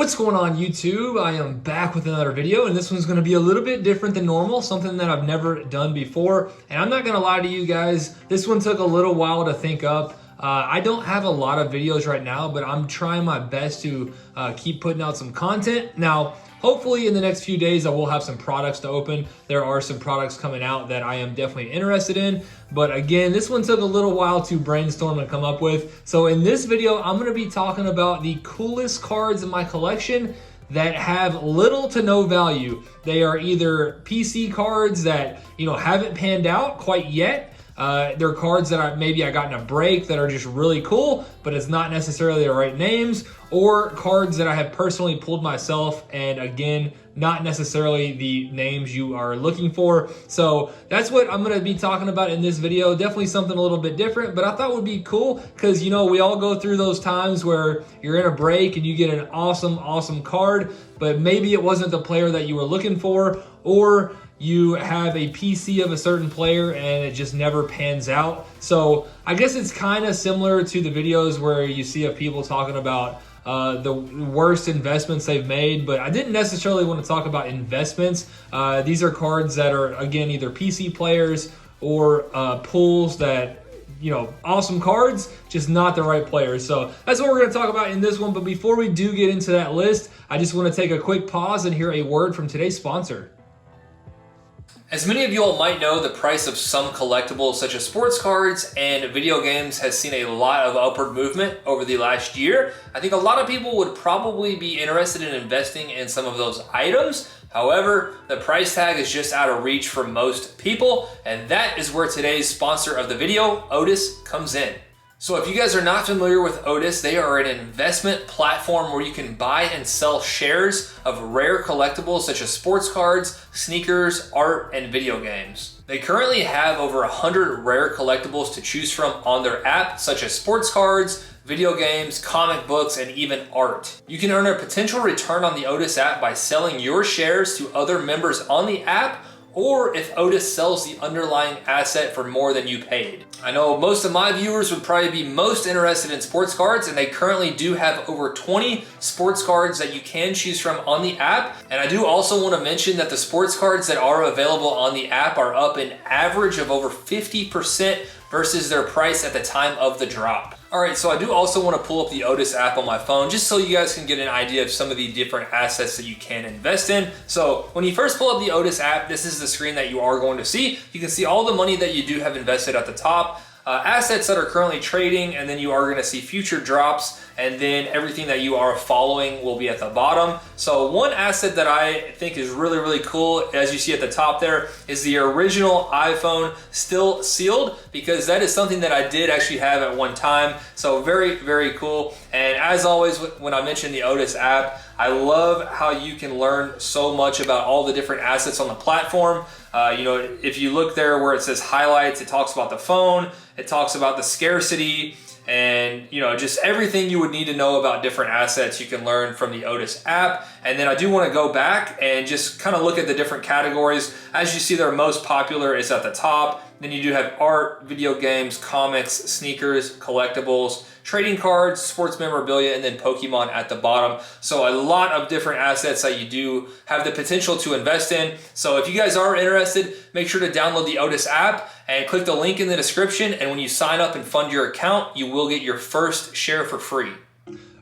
What's going on, YouTube? I am back with another video, and this one's going to be a little bit different than normal, something that I've never done before. And I'm not going to lie to you guys, this one took a little while to think up. I don't have a lot of videos right now, but I'm trying my best to keep putting out some content. Now, hopefully in the next few days, I will have some products to open. There are some products coming out that I am definitely interested in. But again, this one took a little while to brainstorm and come up with. So in this video, I'm gonna be talking about the coolest cards in my collection that have little to no value. They are either PC cards that, haven't panned out quite yet. They're cards that maybe I got in a break that are just really cool, but it's not necessarily the right names, or cards that I have personally pulled myself, and again, not necessarily the names you are looking for. So that's what I'm gonna be talking about in this video. Definitely something a little bit different, but I thought would be cool because we all go through those times where you're in a break and you get an awesome card, but maybe it wasn't the player that you were looking for, or you have a PC of a certain player and it just never pans out. So I guess it's kind of similar to the videos where you see of people talking about the worst investments they've made, but I didn't necessarily want to talk about investments. These are cards that are, again, either PC players or pools that, awesome cards, just not the right players. So that's what we're going to talk about in this one. But before we do get into that list, I just want to take a quick pause and hear a word from today's sponsor. As many of you all might know, the price of some collectibles such as sports cards and video games has seen a lot of upward movement over the last year. I think a lot of people would probably be interested in investing in some of those items. However, the price tag is just out of reach for most people, and that is where today's sponsor of the video, Otis, comes in. So if you guys are not familiar with Otis, they are an investment platform where you can buy and sell shares of rare collectibles such as sports cards, sneakers, art, and video games. They currently have over 100 rare collectibles to choose from on their app, such as sports cards, video games, comic books, and even art. You can earn a potential return on the Otis app by selling your shares to other members on the app, or if Otis sells the underlying asset for more than you paid. I know most of my viewers would probably be most interested in sports cards, and they currently do have over 20 sports cards that you can choose from on the app. And I do also want to mention that the sports cards that are available on the app are up an average of over 50% versus their price at the time of the drop. All right, so I do also want to pull up the Otis app on my phone just so you guys can get an idea of some of the different assets that you can invest in. So when you first pull up the Otis app, this is the screen that you are going to see. You can see all the money that you do have invested at the top, assets that are currently trading, and then you are going to see future drops, and then everything that you are following will be at the bottom. So one asset that I think is really cool, as you see at the top there, is the original iPhone still sealed, because that is something that I did actually have at one time. So very cool. And as always, when I mention the Otis app, I love how you can learn so much about all the different assets on the platform. If you look there where it says highlights, it talks about the phone, it talks about the scarcity, and just everything you would need to know about different assets you can learn from the Otis app. And then I do want to go back and just kind of look at the different categories. As you see, their most popular is at the top. Then you do have art, video games, comics, sneakers, collectibles, trading cards, sports memorabilia, and then Pokemon at the bottom. So a lot of different assets that you do have the potential to invest in. So if you guys are interested, make sure to download the Otis app and click the link in the description. And when you sign up and fund your account, you will get your first share for free.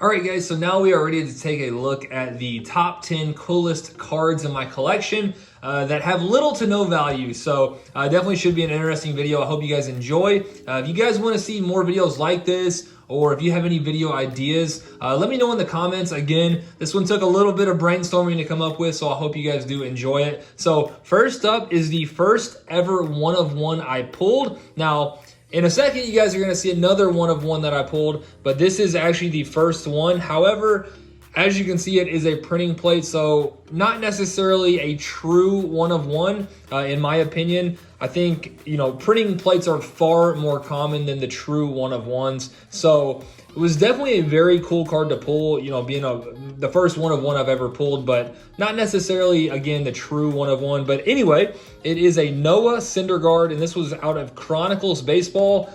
All right, guys, so now we are ready to take a look at the top 10 coolest cards in my collection that have little to no value. So definitely should be an interesting video. I hope you guys enjoy. If you guys want to see more videos like this, or if you have any video ideas, let me know in the comments. Again, this one took a little bit of brainstorming to come up with, so I hope you guys do enjoy it. So first up is the first ever one of one I pulled. Now, in a second, you guys are going to see another one of one that I pulled, but this is actually the first one. However, as you can see, it is a printing plate, so not necessarily a true one of one, in my opinion. I think, printing plates are far more common than the true one of ones. So it was definitely a very cool card to pull, being the first one of one I've ever pulled, but not necessarily, again, the true one of one. But anyway, it is a Noah Syndergaard, and this was out of Chronicles Baseball,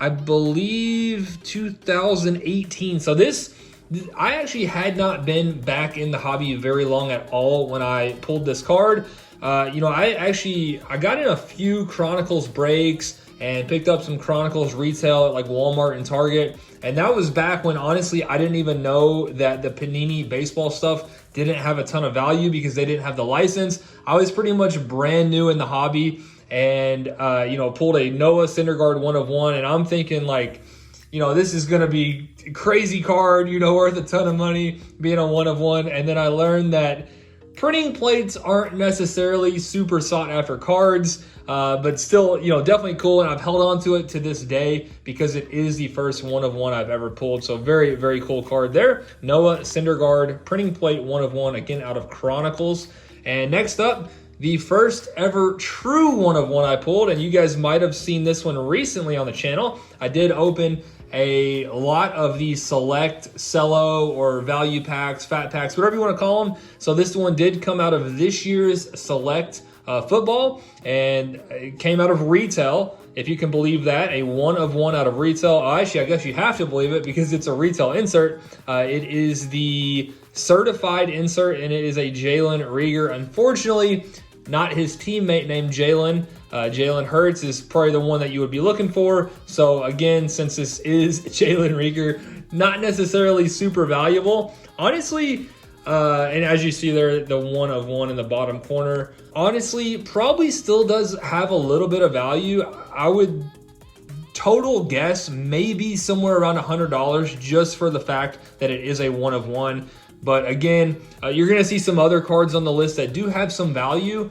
I believe 2018. So this I actually had not been back in the hobby very long at all when I pulled this card. I got in a few Chronicles breaks and picked up some Chronicles retail at like Walmart and Target. And that was back when, honestly, I didn't even know that the Panini baseball stuff didn't have a ton of value because they didn't have the license. I was pretty much brand new in the hobby and, pulled a Noah Syndergaard 1/1. And I'm thinking like, this is going to be a crazy card, worth a ton of money being a 1/1. And then I learned that printing plates aren't necessarily super sought after cards, but still, definitely cool. And I've held on to it to this day because it is the first 1/1 I've ever pulled. So very, very cool card there. Noah Syndergaard, printing plate 1/1, again, out of Chronicles. And next up, the first ever true 1/1 I pulled. And you guys might have seen this one recently on the channel. I did open a lot of these select cello or value packs, fat packs, whatever you want to call them. So this one did come out of this year's select football, and it came out of retail, if you can believe that, a 1/1 out of retail. Actually, I guess you have to believe it because it's a retail insert. It is the certified insert, and it is a Jalen Reagor. Unfortunately, not his teammate named Jalen. Jalen Hurts is probably the one that you would be looking for. So again, since this is Jalen Reagor, not necessarily super valuable. Honestly, and as you see there, the 1/1 in the bottom corner, honestly, probably still does have a little bit of value. I would total guess maybe somewhere around $100 just for the fact that it is a 1/1. But again, you're going to see some other cards on the list that do have some value.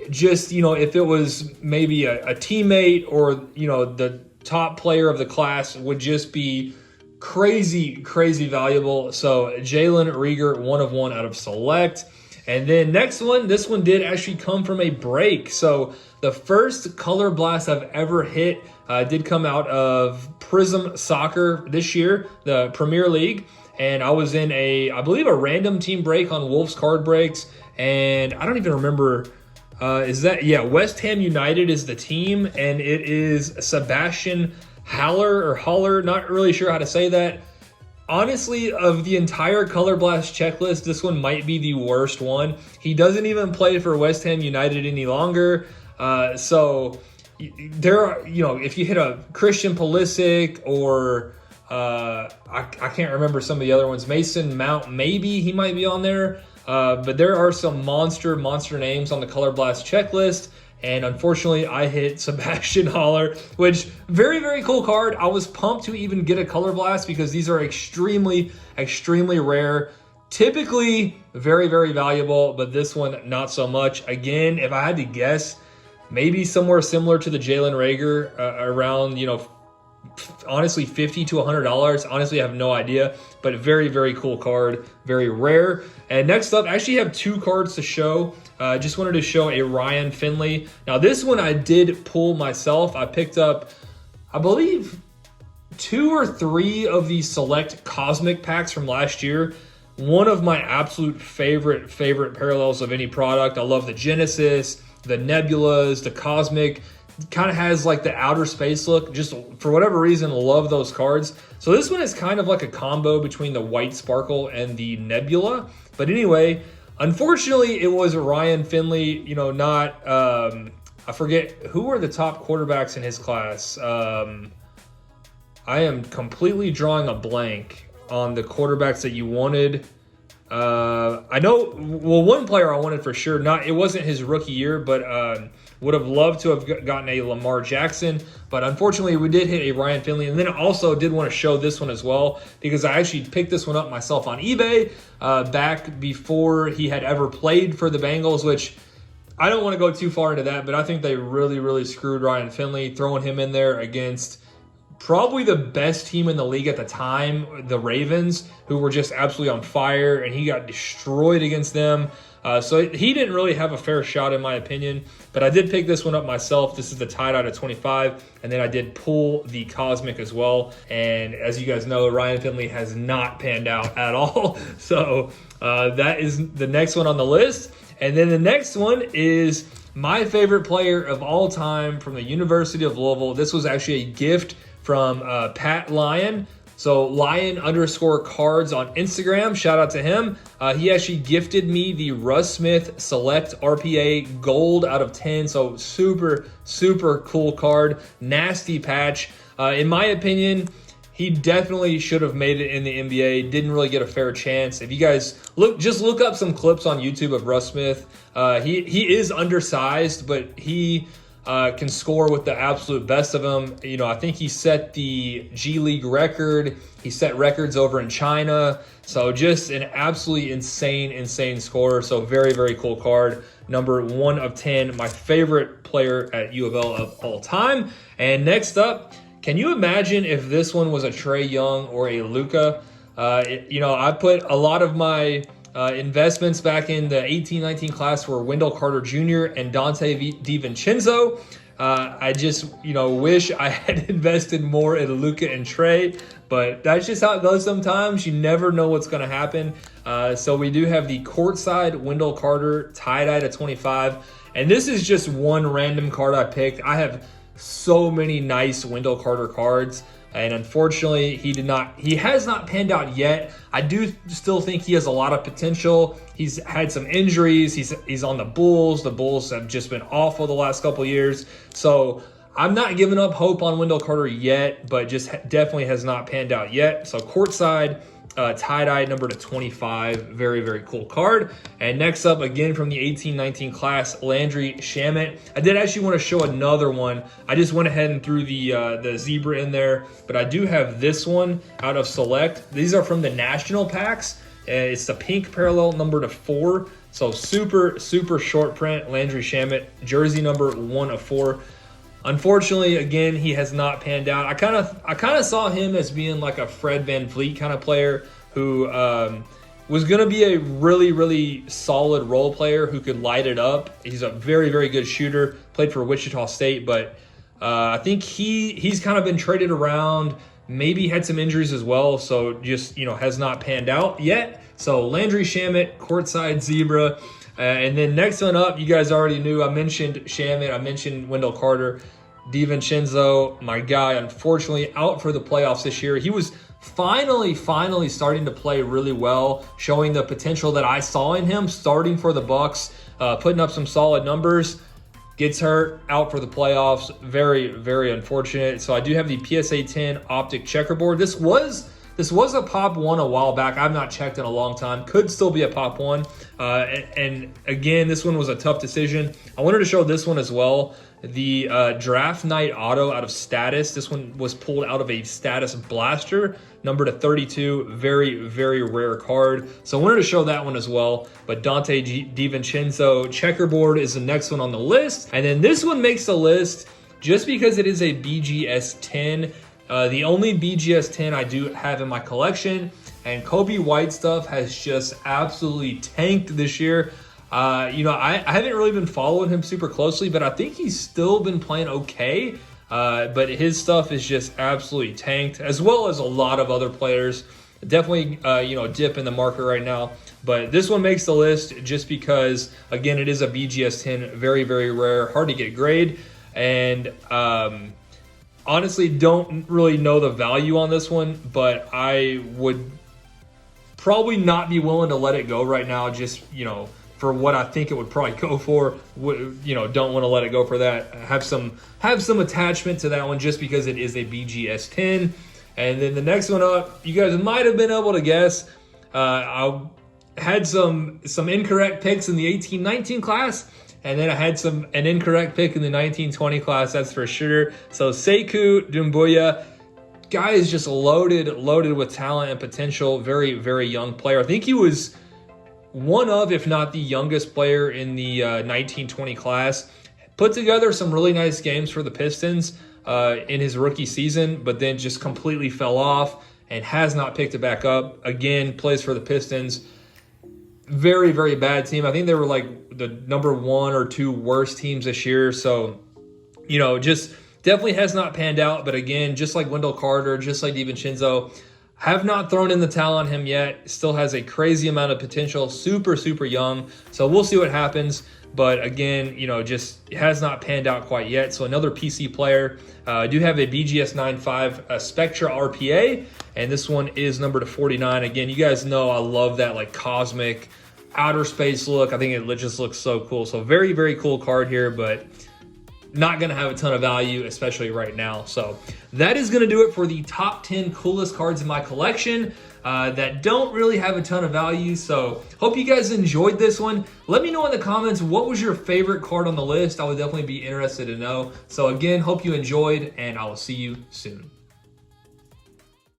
Just, if it was maybe a teammate or, the top player of the class would just be crazy, crazy valuable. So Jalen Reagor, 1/1 out of select. And then next one, this one did actually come from a break. So the first Color Blast I've ever hit did come out of Prism Soccer this year, the Premier League. And I was in I believe a random team break on Wolves card breaks. And I don't even remember, West Ham United is the team. And it is Sebastian Haller, not really sure how to say that. Honestly, of the entire Color Blast checklist, this one might be the worst one. He doesn't even play for West Ham United any longer. So there are, if you hit a Christian Pulisic or I can't remember some of the other ones. Mason Mount, maybe he might be on there. But there are some monster names on the Color Blast checklist. And unfortunately, I hit Sebastian Haller, which very, very cool card. I was pumped to even get a Color Blast because these are extremely, extremely rare. Typically very, very valuable, but this one not so much. Again, if I had to guess, maybe somewhere similar to the Jalen Reagor, around, honestly, $50 to $100. Honestly, I have no idea, but a very, very cool card, very rare. And next up, I actually have two cards to show. Just wanted to show a Ryan Finley. Now, this one I did pull myself. I picked up, I believe, 2 or 3 of these select Cosmic packs from last year. One of my absolute favorite parallels of any product. I love the Genesis, the Nebulas, the Cosmic. Kind of has like the outer space look. Just for whatever reason, love those cards. So this one is kind of like a combo between the White Sparkle and the Nebula. But anyway, unfortunately, it was Ryan Finley. I forget who were the top quarterbacks in his class. I am completely drawing a blank on the quarterbacks that you wanted. I know, one player I wanted for sure. It wasn't his rookie year, but would have loved to have gotten a Lamar Jackson. But unfortunately, we did hit a Ryan Finley. And then I also did want to show this one as well because I actually picked this one up myself on eBay back before he had ever played for the Bengals, which I don't want to go too far into that, but I think they really, really screwed Ryan Finley, throwing him in there against probably the best team in the league at the time, the Ravens, who were just absolutely on fire, and he got destroyed against them. So he didn't really have a fair shot, in my opinion. But I did pick this one up myself. This is the tied out of 25, and then I did pull the Cosmic as well. And as you guys know, Ryan Finley has not panned out at all. So that is the next one on the list. And then the next one is my favorite player of all time from the University of Louisville. This was actually a gift from Pat Lyon. So Lion_cards on Instagram, shout out to him. He actually gifted me the Russ Smith Select RPA Gold out of 10. So super, super cool card. Nasty patch. In my opinion, he definitely should have made it in the NBA. Didn't really get a fair chance. If you guys just look up some clips on YouTube of Russ Smith. He is undersized, but he can score with the absolute best of them. You know, I think he set the G League record. He set records over in China. So just an absolutely insane scorer. So very, very cool card. Number 1 of 10, my favorite player at U of L of all time. And next up, can you imagine if this one was a Trae Young or a Luka? You know, I put a lot of my investments back in the 18-19 class were Wendell Carter Jr. and Dante DiVincenzo. I just, you know, wish I had invested more in Luka and Trae, but that's just how it goes sometimes. You never know what's going to happen. So we do have the courtside Wendell Carter tie-dye to 25. And this is just one random card I picked. I have so many nice Wendell Carter cards, and unfortunately he has not panned out yet. I do still think he has a lot of potential. He's had some injuries. He's on the Bulls. The Bulls have just been awful the last couple of years. So I'm not giving up hope on Wendell Carter yet, but just definitely has not panned out yet. So courtside tie-dye number to 25, very, very cool card. And next up, again from the 18-19 class, Landry Shamit. I did actually want to show another one. I just went ahead and threw the zebra in there, but I do have this one out of Select. These are from the national packs. It's the pink parallel number to 4. So super, super short print, Landry Shamit, jersey number 1 of 4. Unfortunately, again, he has not panned out. I kind of saw him as being like a Fred VanVleet kind of player who was going to be a really, really solid role player who could light it up. He's a very, very good shooter, played for Wichita State, but I think he's kind of been traded around, maybe had some injuries as well, so just, you know, has not panned out yet. So Landry Shamit, courtside zebra. And then next one up, you guys already knew, I mentioned Shamit, I mentioned Wendell Carter. DiVincenzo, my guy, unfortunately out for the playoffs this year. He was finally starting to play really well, showing the potential that I saw in him, starting for the Bucks, putting up some solid numbers. Gets hurt, out for the playoffs. Very, very unfortunate. So I do have the PSA 10 optic checkerboard. This was a Pop 1 a while back. I've not checked in a long time. Could still be a Pop 1. And again, this one was a tough decision. I wanted to show this one as well. The Draft Night Auto out of Status. This one was pulled out of a Status Blaster, number to 32. Very, very rare card. So I wanted to show that one as well. But Dante DiVincenzo checkerboard is the next one on the list. And then this one makes the list just because it is a BGS 10. The only BGS 10 I do have in my collection, and Kobe White stuff has just absolutely tanked this year. You know, I haven't really been following him super closely, but I think he's still been playing okay. But his stuff is just absolutely tanked, as well as a lot of other players. Definitely, you know, dip in the market right now. But this one makes the list just because, again, it is a BGS 10, very, very rare, hard to get grade. And honestly, don't really know the value on this one, but I would probably not be willing to let it go right now, just, you know, for what I think it would probably go for. You know, don't want to let it go for that. Have some attachment to that one just because it is a BGS 10. And then the next one up, you guys might have been able to guess. I had some incorrect picks in the 18-19 class, and then I had an incorrect pick in the 19-20 class, that's for sure. So Sekou Doumbouya, guy is just loaded with talent and potential. Very, very young player. I think he was one of, if not the youngest player in the 19-20 class. Put together some really nice games for the Pistons in his rookie season, but then just completely fell off and has not picked it back up. Again, plays for the Pistons. Very, very bad team. I think they were like the number 1 or 2 worst teams this year. So, you know, just definitely has not panned out. But again, just like Wendell Carter, just like DiVincenzo, have not thrown in the towel on him yet. Still has a crazy amount of potential. Super, super young. So we'll see what happens. but again, you know, just has not panned out quite yet. So another PC player. I do have a BGS 9.5 Spectra RPA, and this one is numbered to 49. Again, you guys know I love that like cosmic outer space look. I think it just looks so cool. So very, very cool card here, but not going to have a ton of value, especially right now. So that is going to do it for the top 10 coolest cards in my collection that don't really have a ton of value. So hope you guys enjoyed this one. Let me know in the comments, what was your favorite card on the list? I would definitely be interested to know. So again, hope you enjoyed, and I will see you soon.